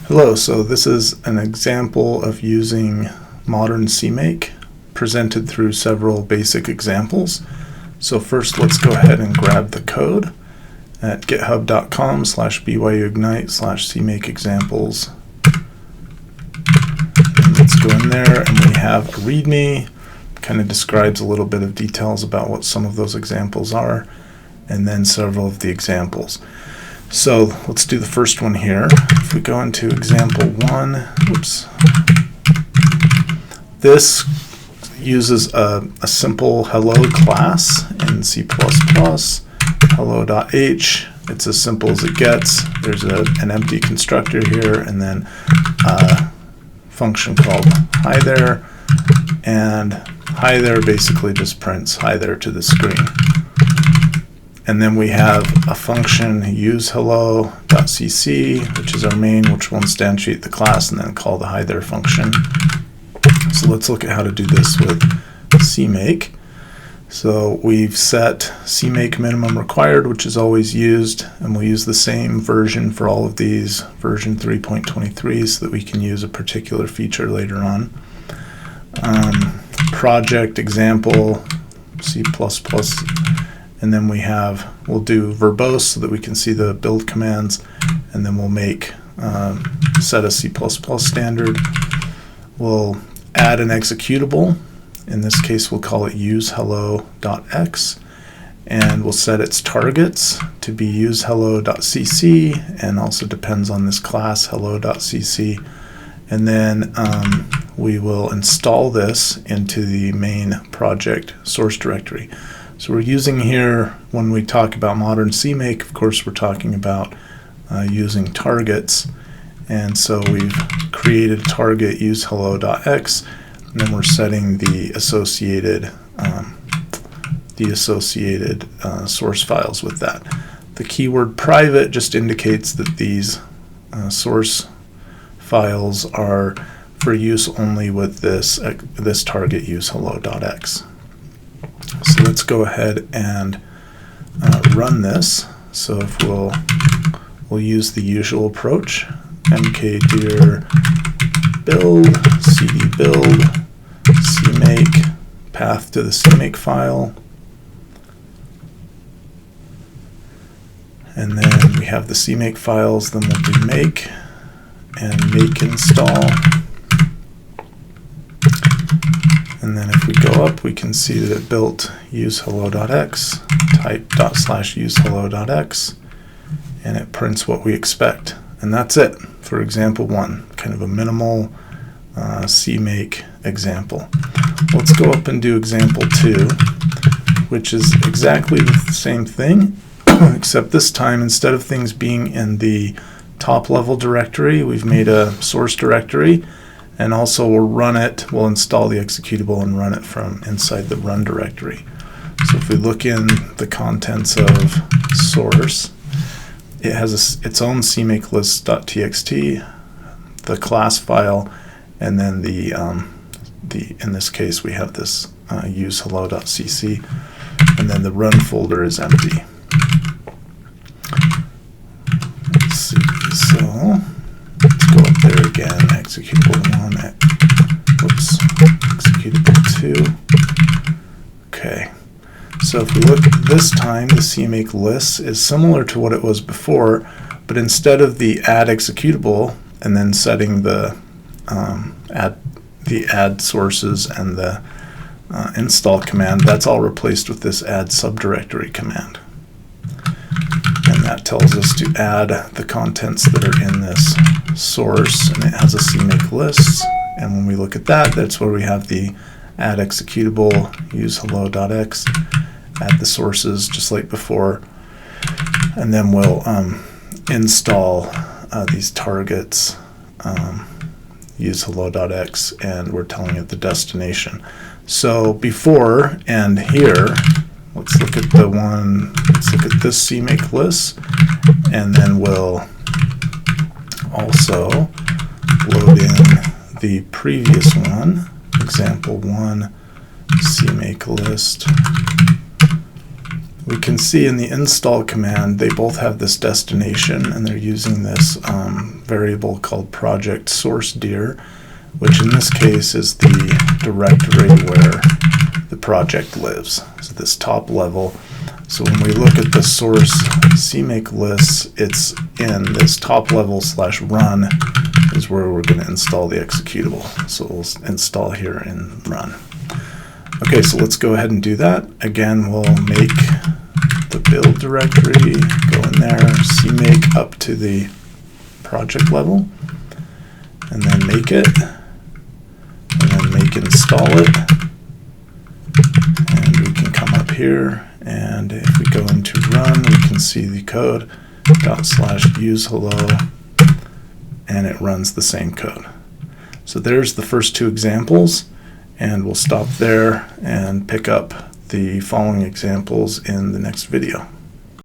Hello, so this is an example of using modern CMake presented through several basic examples. So first let's go ahead and grab the code at github.com/byu.edu/CMake examples. And let's go in there and we have a README, kind of describes a little bit of details about what some of those examples are, and then several of the examples. So let's do the first one here. If we go into example 1, this uses a simple hello class in C++, hello.h. It's as simple as it gets. There's an empty constructor here, and then a function called hi there, and hi there basically just prints hi there to the screen. And then we have a function useHello.cc, which is our main, which will instantiate the class and then call the hi there function. So let's look at how to do this with CMake. So we've set CMake minimum required, which is always used, and we'll use the same version for all of these, version 3.23, so that we can use a particular feature later on. Project example, C++. And then we'll do verbose so that we can see the build commands, and then we'll make set a C++ standard. We'll add an executable. In this case, we'll call it useHello.x, and we'll set its targets to be useHello.cc, and also depends on this class hello.cc. And then we will install this into the main project source directory. So we're using here, when we talk about modern CMake, of course we're talking about using targets. And so we've created a target useHello.x, and then we're setting the associated source files with that. The keyword private just indicates that these source files are for use only with this target useHello.x. So let's go ahead and run this. So if we'll use the usual approach, mkdir build, cd build, CMake, path to the CMake file, and then we have the CMake files, then we'll do make and make install. And then if we go up, we can see that it built useHello.x, type /useHello.x, and it prints what we expect. And that's it for example 1, kind of a minimal CMake example. Let's go up and do example 2, which is exactly the same thing, except this time, instead of things being in the top level directory, we've made a source directory. And also we'll install the executable and run it from inside the run directory. So if we look in the contents of source, it has its own CMake list.txt, the class file, and then in this case we have this useHello.cc, and then the run folder is empty. Let's see, so let's go up there again, executable 1, executable 2. Okay, so if we look this time, the CMake list is similar to what it was before, but instead of the add executable and then setting the add sources and the install command, that's all replaced with this add subdirectory command. And that tells us to add the contents that are in this source, and it has a CMake list. And when we look at that, that's where we have the add executable, useHello.x, add the sources just like before, and then we'll install these targets, useHello.x, and we're telling it the destination. So before and here, let's look at this CMake list, and then we'll also load in the previous one, example 1, CMake list, we can see in the install command they both have this destination, and they're using this variable called project source dir, which in this case is the directory where the project lives. So this top level. So when we look at the source CMake lists, it's in this top level /run is where we're going to install the executable. So we'll install here in run. Okay, so let's go ahead and do that. Again, we'll make the build directory, go in there, CMake up to the project level, and then make it, and then make install it. And we can come up here, and if we go into run, we can see the code /use hello, and it runs the same code. So there's the first two examples, and we'll stop there and pick up the following examples in the next video.